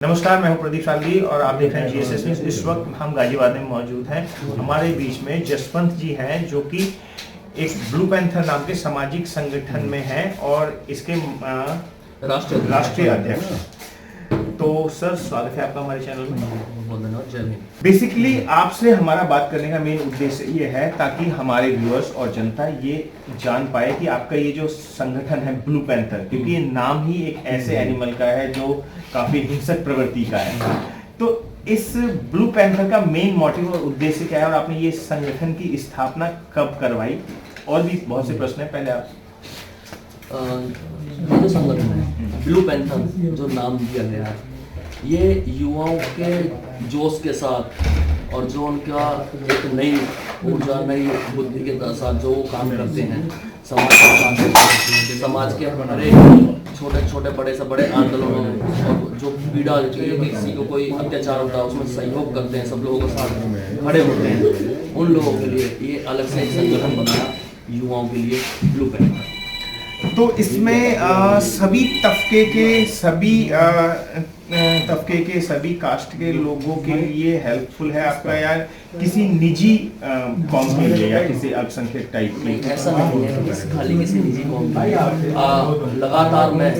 नमस्कार, मैं हूं प्रदीप सालवी और आप देख रहे हैं जीएसएस न्यूज। इस वक्त हम गाजियाबाद में मौजूद हैं। हमारे बीच में जसवंत जी हैं जो कि एक ब्लू पैंथर नाम के सामाजिक संगठन में हैं और इसके राष्ट्रीय अध्यक्ष। तो सर, स्वागत है आपका हमारे चैनल में। बेसिकली आपसे हमारा बात करने का मेन उद्देश्य ये है ताकि हमारे व्यूअर्स और जनता ये जान पाए कि आपका ये जो संगठन है ब्लू पैंथर, क्योंकि ये नाम ही एक ऐसे एनिमल का है जो काफी हिंसक प्रवृत्ति का है, तो इस ब्लू पैंथर का मेन मोटिव और उद्देश्य क्या है और आपने ये संगठन की स्थापना कब करवाई? और भी बहुत से प्रश्न है, पहले आप। ये जो संगठन है ब्लू पैंथर, जो नाम दिया गया है, ये युवाओं के जोश के साथ और जो उनका एक नई ऊर्जा, नई बुद्धि के साथ जो वो काम करते हैं समाज के हर छोटे छोटे बड़े से बड़े आंदोलनों और जो पीड़ा किसी को कोई अत्याचार होता है उसमें सहयोग करते हैं, सब लोगों के साथ खड़े होते हैं, उन लोगों के लिए ये अलग से एक संगठन बनाया युवाओं के लिए, ब्लू पैंथर। तो इसमें सभी तबके के सभी कास्ट के लोगों के लिए हेल्पफुल है आपका, या किसी निजी कौम के लिए या किसी अल्पसंख्यक टाइप की? ऐसा नहीं है कि खाली किसी निजी कौम के, लगातार मैं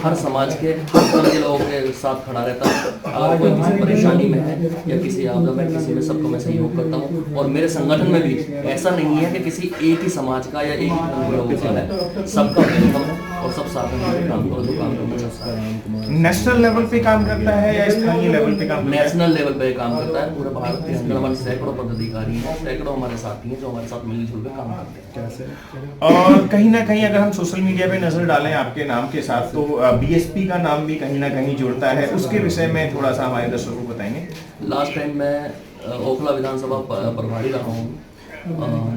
हर समाज के हर तरह के लोगों के साथ खड़ा रहता हूँ। अगर कोई किसी परेशानी में है या किसी आपदा में, किसी में, सबको मैं सहयोग करता हूँ। और मेरे संगठन में भी ऐसा नहीं है कि किसी एक ही समाज का या एक ही लोगों का है, सबका वेलकम है और सब साथ में काम करना चाहता है। नेशनल लेवल पे काम करता है या स्थानीय लेवल पे काम करता है? नेशनल लेवल पे काम करता है। पूरे भारत के अंदर हमारे सैकड़ों पदाधिकारी हैं, सैकड़ों हमारे साथी हैं जो हमारे साथ मिलजुल कर काम करते हैं। और कहीं ना कहीं अगर हम सोशल मीडिया पे नजर डालें आपके नाम के साथ, तो बीएसपी का नाम भी कहीं ना कहीं जुड़ता है, उसके विषय में थोड़ा सा हमारे दर्शकों को बताएंगे। लास्ट टाइम मैं ओखला विधानसभा प्रभारी रहा हूँ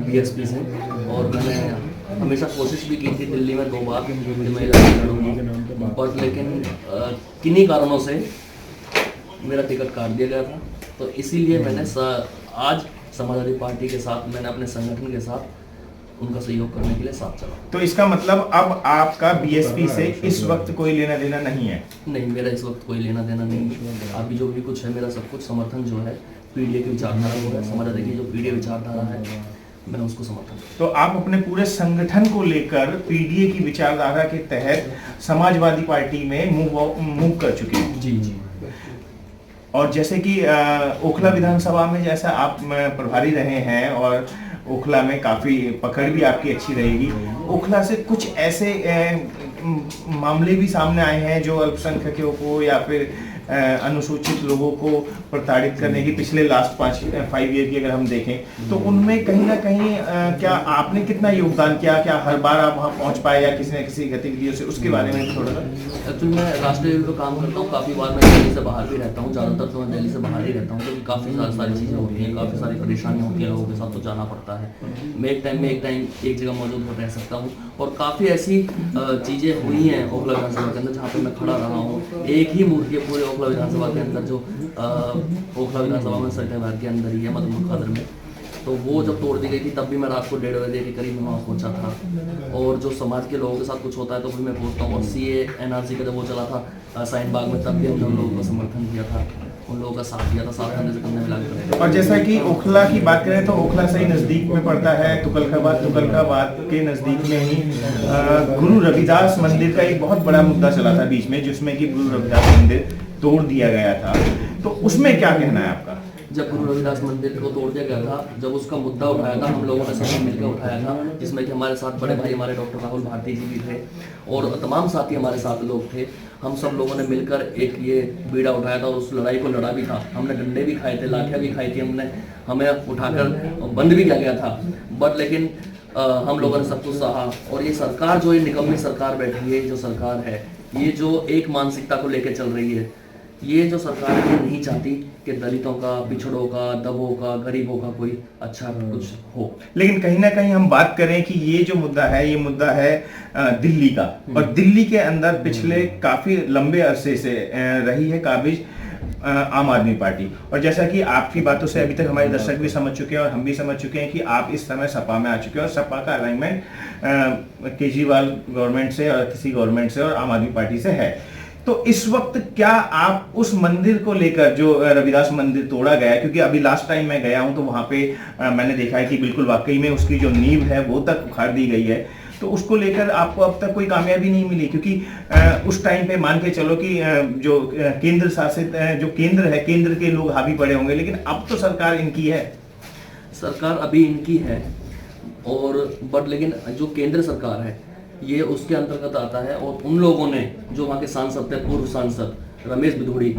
बीएसपी से, और मैंने हमेशा कोशिश भी की थी दिल्ली में 2 बार कि मैं इलेक्शन लड़ूंगा, बट लेकिन किन्हीं कारणों से मेरा टिकट काट दिया गया था। तो इसीलिए मैंने आज समाजवादी पार्टी के साथ, मैंने अपने संगठन के साथ उनका सहयोग करने के लिए साथ चला। तो इसका मतलब अब आपका बीएसपी से इस वक्त कोई लेना देना नहीं है? नहीं, मेरा इस वक्त कोई लेना देना नहीं है। अभी जो भी कुछ है, मेरा सब कुछ समर्थन जो है पीडीए की विचारधारा को है, समाजवादी की जो पीडीए विचारधारा है, मैं उसको समर्थन। तो आप अपने पूरे संगठन को लेकर पीडीए की विचारधारा के तहत समाजवादी पार्टी में मूव कर चुके हैं? जी जी। और जैसे कि ओखला विधानसभा में जैसा आप प्रभारी रहे हैं और ओखला में काफी पकड़ भी आपकी अच्छी रहेगी, ओखला से कुछ ऐसे मामले भी सामने आए हैं जो अल्पसंख्यकों को या फिर अनुसूचित लोगों को प्रताड़ित करने की पिछले लास्ट 5 ईयर की अगर हम देखें, तो उनमें कहीं ना कहीं क्या आपने कितना योगदान किया? क्या हर बार आप वहाँ पहुँच पाए या किसी न किसी गतिविधियों से? उसके बारे में थोड़ा सा। एक्चुअली मैं राष्ट्रीय लेवल पर काम करता हूँ, काफ़ी बार मैं दिल्ली से बाहर भी रहता हूँ, ज़्यादातर तो मैं दिल्ली से बाहर ही रहता हूँ, क्योंकि काफ़ी सारी चीज़ें होती हैं, काफ़ी सारी परेशानियाँ होती हैं, लोगों के साथ तो जाना पड़ता है। मैं एक टाइम एक जगह मौजूद रह सकता हूँ, और काफ़ी ऐसी चीज़ें हुई हैं ओखला विधानसभा के अंदर जहाँ पर मैं खड़ा रहा हूँ। एक ही मूर्ति है पूरे ओखला विधानसभा के अंदर, जो ओखला विधानसभा में सल्टे बाग के अंदर ही है, मधुमक्खी खादर में। तो वो जब तोड़ दी गई थी तब भी मैं रात को 1:30 बजे के करीब वहाँ पहुँचा था। और जो समाज के लोगों के साथ कुछ होता है तो भी मैं पहुँचता हूँ। और सीए एनआरसी का जब वो चला था साइन बाग में, तब भी हमने उन लोगों का समर्थन किया था, उन लोगों का साथ दिया था, साथ कंधे से कंधे मिलाकर। और जैसा कि ओखला की बात करें तो ओखला से ही नजदीक में पड़ता है तुगलकाबाद के नजदीक में ही गुरु रविदास मंदिर का एक बहुत बड़ा मुद्दा चला था बीच में, जिसमें कि गुरु रविदास मंदिर तोड़ दिया गया था। तो उसमें क्या कहना है आपका? जब गुरु रविदास मंदिर को तोड़ दिया गया था, जब उसका मुद्दा उठाया था, हम लोगों ने सब मिलकर उठाया था, जिसमें कि हमारे साथ बड़े भाई हमारे डॉक्टर राहुल भारती जी भी थे और तमाम साथी हमारे साथ लोग थे। हम सब लोगों ने मिलकर एक ये बीड़ा उठाया था और उस लड़ाई को लड़ा भी था। हमने डंडे भी खाए थे, लाठियाँ भी खाई थी, हमें उठाकर बंद भी किया गया था, बट लेकिन हम लोगों ने सब कुछ सहा। और ये सरकार जो ये निकम्मी सरकार बैठी है, जो सरकार है, ये जो एक मानसिकता को लेकर चल रही है, ये जो सरकार ये नहीं चाहती कि दलितों का, पिछड़ों का, दबों का, गरीबों का कोई अच्छा कुछ हो। लेकिन कहीं ना कहीं हम बात करें कि ये जो मुद्दा है, ये मुद्दा है दिल्ली का, और दिल्ली के अंदर पिछले काफी लंबे अरसे से रही है काबिज आम आदमी पार्टी। और जैसा कि आपकी बातों से अभी तक हमारे दर्शक भी समझ चुके हैं और हम भी समझ चुके हैं कि आप इस समय सपा में आ चुके हैं, और सपा का अलाइनमेंट केजरीवाल गवर्नमेंट से और किसी गवर्नमेंट से और आम आदमी पार्टी से है। तो इस वक्त क्या आप उस मंदिर को लेकर जो रविदास मंदिर तोड़ा गया है, क्योंकि अभी लास्ट टाइम मैं गया हूं तो वहां पे मैंने देखा है कि बिल्कुल वाकई में उसकी जो नींव है वो तक उखाड़ दी गई है, तो उसको लेकर आपको अब तक कोई कामयाबी नहीं मिली? क्योंकि उस टाइम पे मान के चलो कि जो केंद्र शासित जो केंद्र है, केंद्र के लोग हावी पड़े होंगे, लेकिन अब तो सरकार इनकी है। सरकार अभी इनकी है और बट लेकिन जो केंद्र सरकार है ये उसके अंतर्गत आता है। और उन लोगों ने जो वहाँ के सांसद थे, पूर्व सांसद रमेश बिधूड़ी,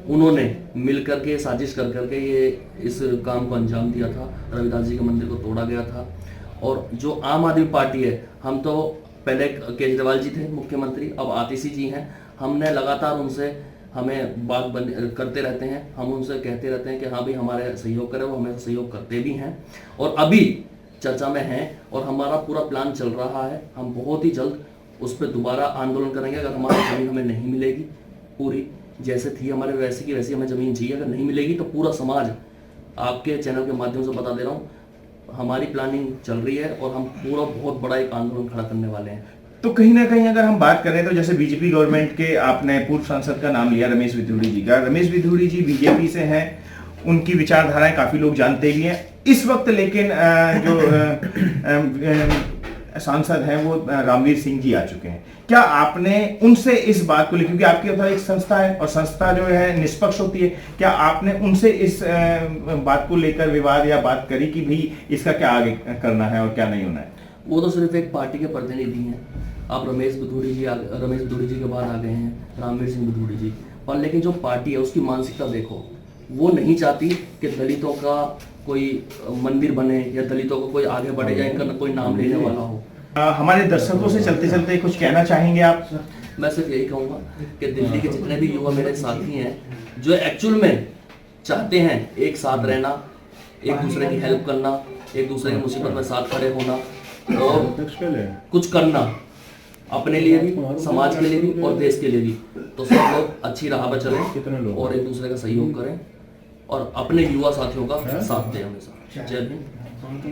उन्होंने मिलकर के साजिश कर करके ये इस काम को अंजाम दिया था। रविदास जी के मंदिर को तोड़ा गया था। और जो आम आदमी पार्टी है, हम तो पहले केजरीवाल जी थे मुख्यमंत्री, अब आतिशी जी हैं, हमने लगातार उनसे हमें बात करते रहते हैं, हम उनसे कहते रहते हैं कि हाँ भाई हमारे सहयोग करें, वो हमें सहयोग करते भी हैं और अभी चर्चा में हैं और हमारा पूरा प्लान चल रहा है। हम बहुत ही जल्द उस पर दोबारा आंदोलन करेंगे। अगर हमारी ज़मीन हमें नहीं मिलेगी पूरी जैसे थी हमारे वैसे की वैसी हमें ज़मीन चाहिए, अगर नहीं मिलेगी तो पूरा समाज, आपके चैनल के माध्यम से बता दे रहा हूँ, हमारी प्लानिंग चल रही है और हम पूरा बहुत बड़ा एक आंदोलन खड़ा करने वाले हैं। तो कहीं ना कहीं अगर हम बात करें तो जैसे बीजेपी गवर्नमेंट के, आपने पूर्व सांसद का नाम लिया रमेश बिधूड़ी जी का, रमेश बिधूड़ी जी बीजेपी से हैं, उनकी विचारधाराएं काफी लोग जानते भी हैं इस वक्त, लेकिन जो सांसद हैं वो रामवीर सिंह जी आ चुके हैं। क्या आपने उनसे इस बात को लेकर, क्योंकि आपकी तरफ एक संस्था है और संस्था जो है निष्पक्ष होती है, क्या आपने उनसे इस बात को लेकर विवाद या बात करी कि भाई इसका क्या आगे करना है और क्या नहीं होना है? वो तो सिर्फ एक पार्टी के प्रतिनिधि हैं। आप रमेश बिधूड़ी जी के बाद आ गए हैं रामवीर सिंह बिधूड़ी जी, और लेकिन जो पार्टी है उसकी मानसिकता देखो, वो नहीं चाहती कि दलितों का कोई मंदिर बने या दलितों को कोई आगे बढ़े या इनका कोई नाम लेने वाला हो। हमारे दर्शकों से चलते चलते कुछ कहना चाहेंगे आप? मैं सिर्फ यही कहूँगा कि दिल्ली के जितने भी युवा मेरे साथी हैं जो एक्चुअल में चाहते हैं एक साथ रहना, एक दूसरे की हेल्प करना, एक दूसरे की मुसीबत में साथ खड़े होना और कुछ करना अपने लिए भी, समाज के लिए भी और देश के लिए भी, तो सब लोग अच्छी राह पर चलें और एक दूसरे का सहयोग करें और अपने युवा साथियों का साथ दें हमेशा। जय हिंद।